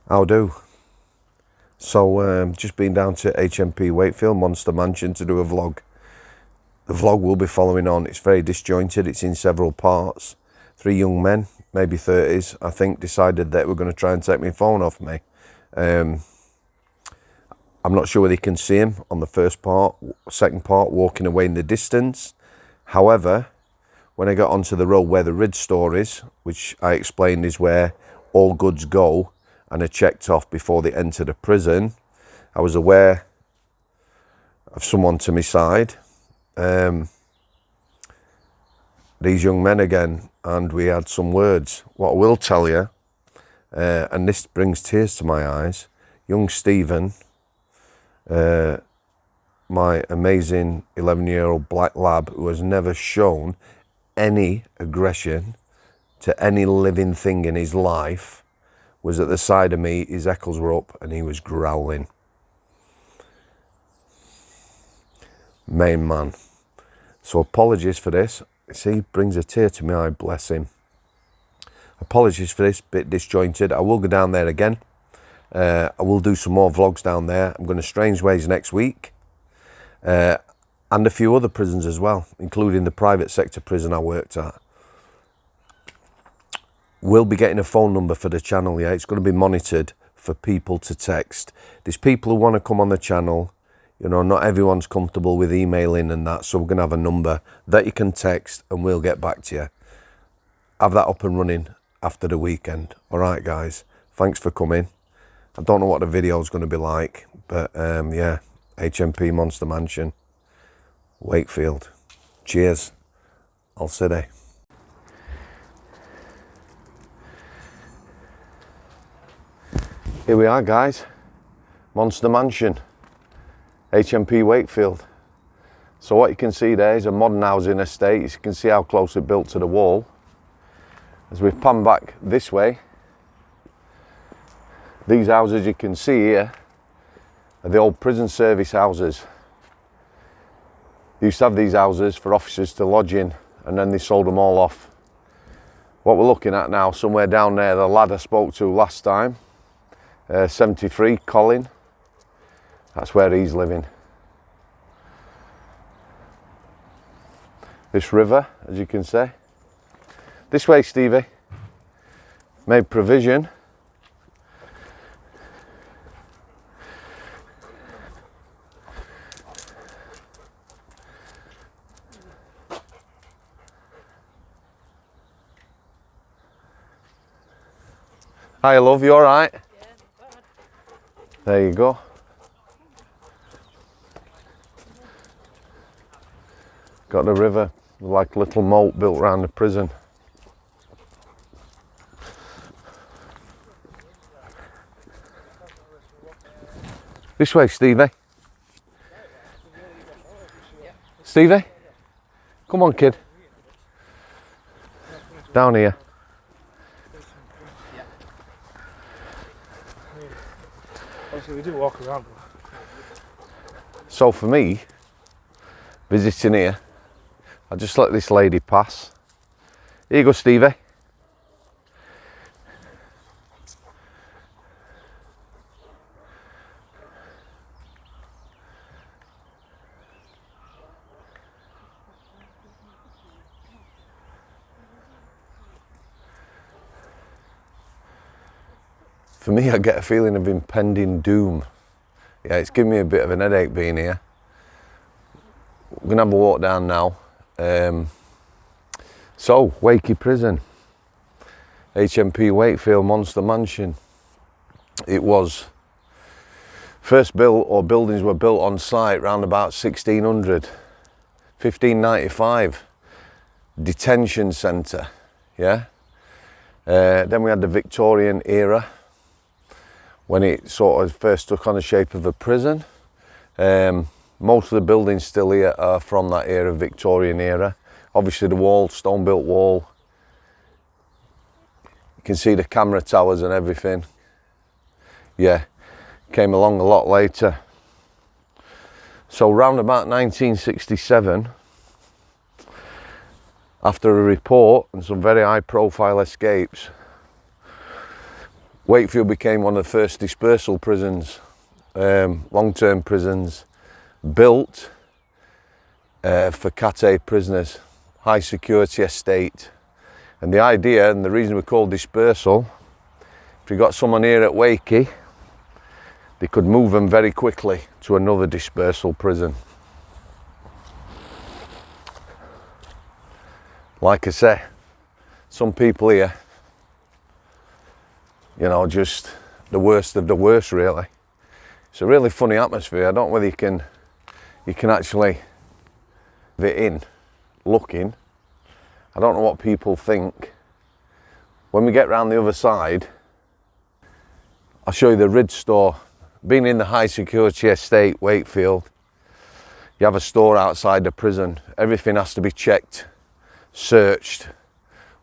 How do? So just been down to HMP Wakefield Monster Mansion to do a vlog. The vlog will be following on. It's very disjointed. It's in several parts. 3 young men, maybe 30s, I think, decided that we're going to try and take my phone off me. I'm not sure whether you can see him on the first part, second part, walking away in the distance. However, when I got onto the road where the rid store is, which I explained is where all goods go and are checked off before they enter the prison, I was aware of someone to my side. These young men again, and we had some words. What I will tell you, and this brings tears to my eyes, young Stephen, my amazing 11-year-old black lab who has never shown any aggression to any living thing in his life, was at the side of me. His eccles were up and he was growling. Main man. So apologies for this. See, brings a tear to my eye, bless him. Apologies for this, bit disjointed. I will go down there again. I will do some more vlogs down there. I'm going to Strangeways next week. And a few other prisons as well, including the private sector prison I worked at. We'll be getting a phone number for the channel, yeah? It's going to be monitored for people to text. There's people who want to come on the channel. You know, not everyone's comfortable with emailing and that, so we're going to have a number that you can text and we'll get back to you. Have that up and running after the weekend. All right, guys. Thanks for coming. I don't know what the video is going to be like, but yeah, HMP Monster Mansion, Wakefield. Cheers. Al City. Here we are, guys. Monster Mansion, HMP Wakefield. So what you can see there is a modern housing estate. You can see how close it built to the wall. As we pan back this way, these houses you can see here are the old prison service houses. They used to have these houses for officers to lodge in, and then they sold them all off. What we're looking at now, somewhere down there, the lad I spoke to last time, 73, Colin, that's where he's living. This river, as you can see. This way, Stevie. Made provision. Hi, love, you all right? Yeah, not bad. There you go. Got the river, like a little moat built around the prison. This way, Stevie. Stevie? Come on, kid. Down here. We do walk around. So for me, visiting here, I just let this lady pass. Here you go, Stevie. For me, I get a feeling of impending doom. Yeah, it's giving me a bit of an headache being here. We're gonna have a walk down now. So, Wakey Prison, HMP Wakefield Monster Mansion. It was first built, or buildings were built on site around about 1600, 1595. Detention centre, yeah. Then we had the Victorian era, when it sort of first took on the shape of a prison. Most of the buildings still here are from that era, Victorian era. Obviously the wall, stone built wall. You can see the camera towers and everything. Yeah, came along a lot later. So round about 1967, after a report and some very high profile escapes, Wakefield became one of the first dispersal prisons, long-term prisons, built for Cat A prisoners, high security estate. And the idea and the reason we call dispersal, if you got someone here at Wakey, they could move them very quickly to another dispersal prison. Like I say, some people here, you know, just the worst of the worst, really. It's a really funny atmosphere. I don't know whether you can actually fit in looking. I don't know what people think. When we get round the other side, I'll show you the Rid store. Being in the high security estate, Wakefield, you have a store outside the prison. Everything has to be checked, searched,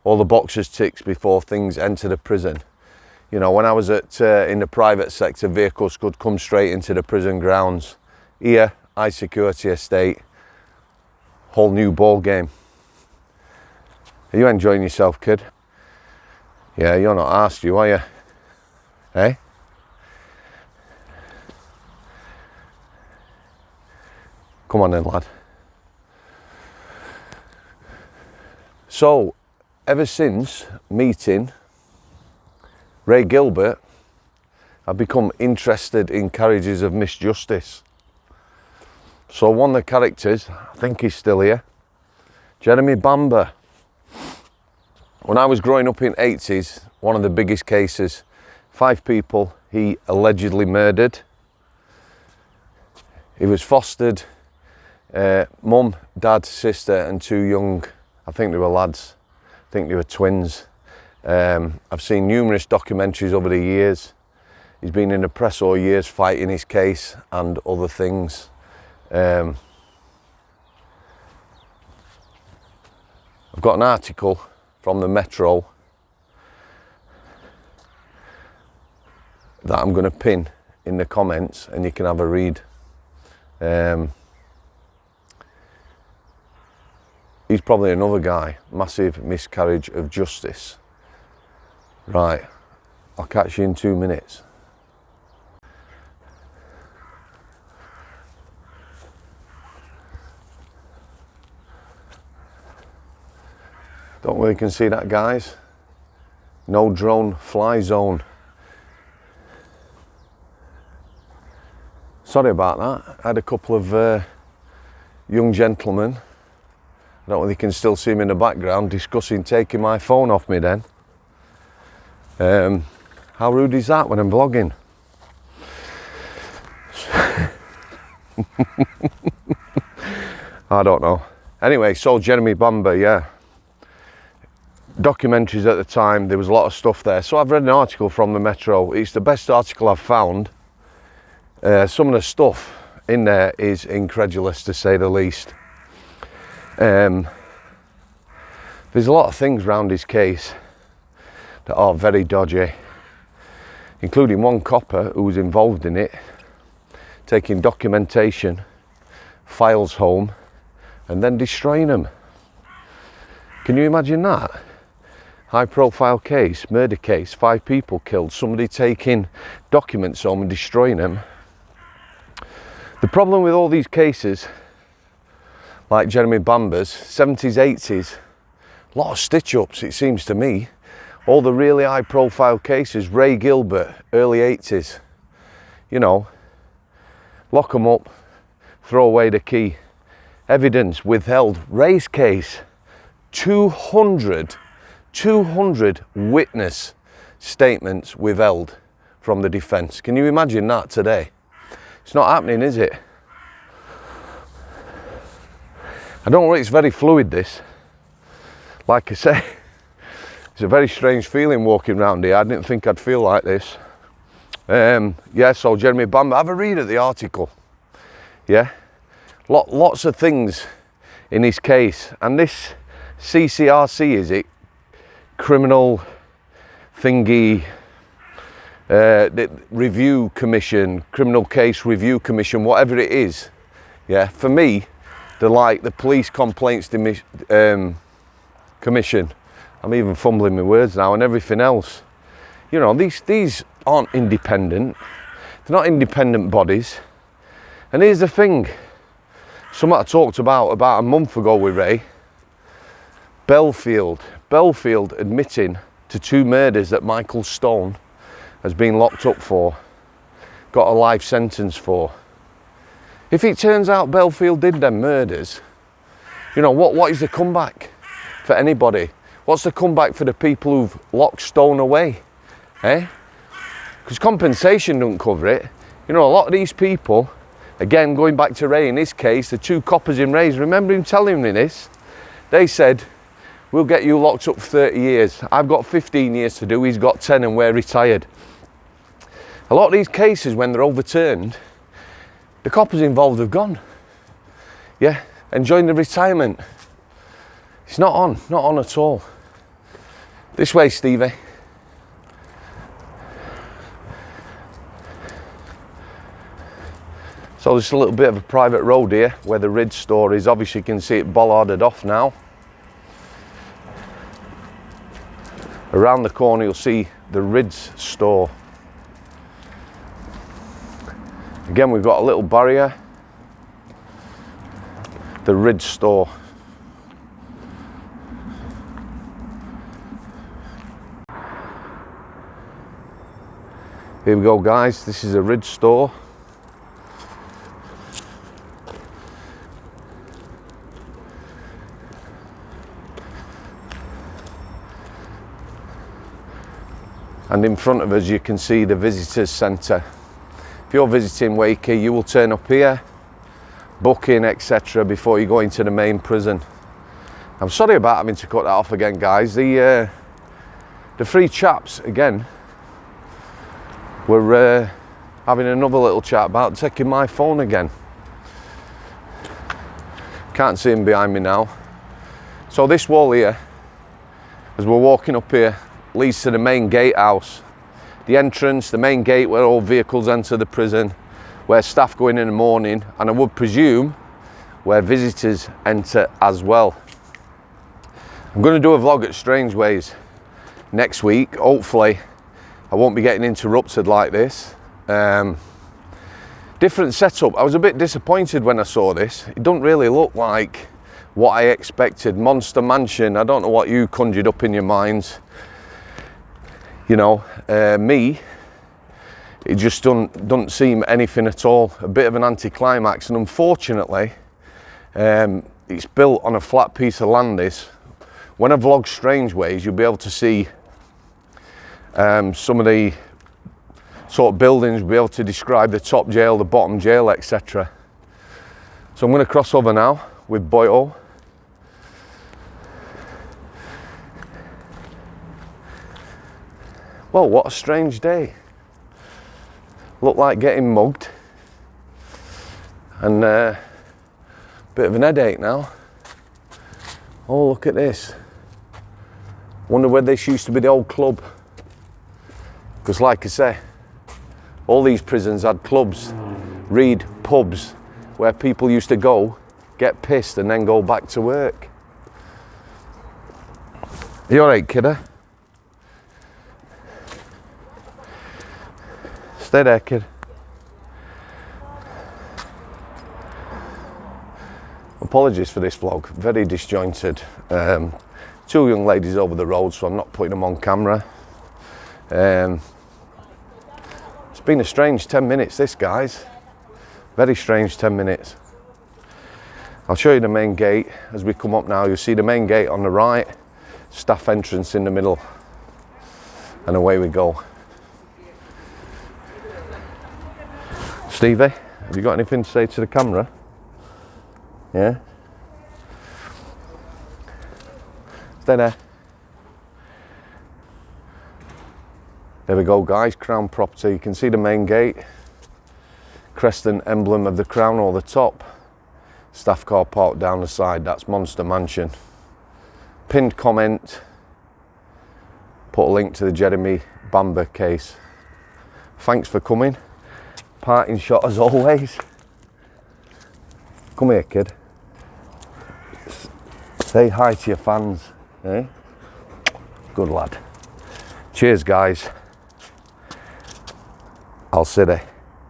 all the boxes ticked before things enter the prison. You know, when I was in the private sector, vehicles could come straight into the prison grounds. Here, high security estate, whole new ball game. Are you enjoying yourself, kid? Yeah, you're not asked you, are you? Eh? Come on then, lad. So, ever since meeting Ray Gilbert, I've become interested in carriages of misjustice. So one of the characters, I think he's still here, Jeremy Bamber. When I was growing up in the 80s, one of the biggest cases, 5 people he allegedly murdered. He was fostered, mum, dad, sister and 2 young, I think they were lads, I think they were twins. I've seen numerous documentaries over the years. He's been in the press all years fighting his case and other things. I've got an article from the Metro that I'm going to pin in the comments and you can have a read. He's probably another guy, massive miscarriage of justice. Right, I'll catch you in 2 minutes. Don't know whether you can see that, guys. No drone fly zone. Sorry about that. I had a couple of young gentlemen, I don't know whether you can still see them in the background, discussing taking my phone off me then. How rude is that when I'm vlogging? I don't know. Anyway, so Jeremy Bamber, yeah. Documentaries at the time, there was a lot of stuff there. So I've read an article from the Metro. It's the best article I've found. Some of the stuff in there is incredulous, to say the least. There's a lot of things around his case that are very dodgy, including one copper who was involved in it, taking documentation, files home, and then destroying them. Can you imagine that? High profile case, murder case, 5 people killed, somebody taking documents home and destroying them. The problem with all these cases, like Jeremy Bamber's, 70s, 80s, a lot of stitch-ups, it seems to me. All the really high profile cases, Ray Gilbert, early 80s, you know, lock them up, throw away the key. Evidence withheld. Ray's case, 200 witness statements withheld from the defence. Can you imagine that today? It's not happening, is it? I don't know, it's very fluid, this. Like I say, it's a very strange feeling walking around here. I didn't think I'd feel like this. Yeah, so Jeremy Bamber, have a read of the article. Yeah, lots of things in his case. And this CCRC, is it? Criminal thingy, the review commission, criminal case review commission, whatever it is. Yeah, for me, they're like the police complaints commission. I'm even fumbling my words now, and everything else. You know, these aren't independent. They're not independent bodies. And here's the thing, something I talked about a month ago with Ray. Belfield admitting to 2 murders that Michael Stone has been locked up for, got a life sentence for. If it turns out Belfield did them murders, you know, what is the comeback for anybody? What's the comeback for the people who've locked Stone away? Eh? Because compensation don't cover it. You know, a lot of these people, again, going back to Ray in his case, the 2 coppers in Ray's, remember him telling me this? They said, we'll get you locked up for 30 years. I've got 15 years to do, he's got 10 and we're retired. A lot of these cases, when they're overturned, the coppers involved have gone. Yeah, enjoying the retirement. It's not on at all. This way, Stevie. So there's a little bit of a private road here where the Ridge store is. Obviously you can see it bollarded off now. Around the corner you'll see the Ridge store. Again, we've got a little barrier. The Ridge store. Here we go, guys. This is a Ridge store. And in front of us you can see the visitors centre. If you're visiting Wakey, you will turn up here, book in, etc. before you go into the main prison. I'm sorry about having to cut that off again, guys. The 3 chaps, again, were having another little chat about taking my phone again. Can't see him behind me now. So this wall here, as we're walking up here, leads to the main gatehouse. The entrance, the main gate where all vehicles enter the prison, where staff go in the morning, and I would presume where visitors enter as well. I'm going to do a vlog at Strangeways next week. Hopefully I won't be getting interrupted like this. Different setup. I was a bit disappointed when I saw this. It doesn't really look like what I expected. Monster mansion, I don't know what you conjured up in your minds. You know, me, it just doesn't seem anything at all. A bit of an anticlimax, and unfortunately, it's built on a flat piece of land. This, when I vlog Strangeways, you'll be able to see some of the sort of buildings, be able to describe the top jail, the bottom jail, etc. So I'm going to cross over now with Boyo. Well, what a strange day. Looked like getting mugged. And a bit of an headache now. Oh, look at this. Wonder whether this used to be the old club. Because like I say, all these prisons had clubs, read pubs, where people used to go, get pissed and then go back to work. Are you alright, kiddo? Stay there, kid. Apologies for this vlog, very disjointed. 2 young ladies over the road, so I'm not putting them on camera. It's been a strange 10 minutes, this, guys. Very strange 10 minutes. I'll show you the main gate. As we come up now, you'll see the main gate on the right, staff entrance in the middle, and away we go. Stevie, have you got anything to say to the camera? Yeah? Stay there. There we go, guys, Crown property. You can see the main gate. Crest and emblem of the Crown over the top. Staff car park down the side, that's Monster Mansion. Pinned comment. Put a link to the Jeremy Bamber case. Thanks for coming. Parting shot as always. Come here, kid. Say hi to your fans, eh? Good lad. Cheers, guys. Al City.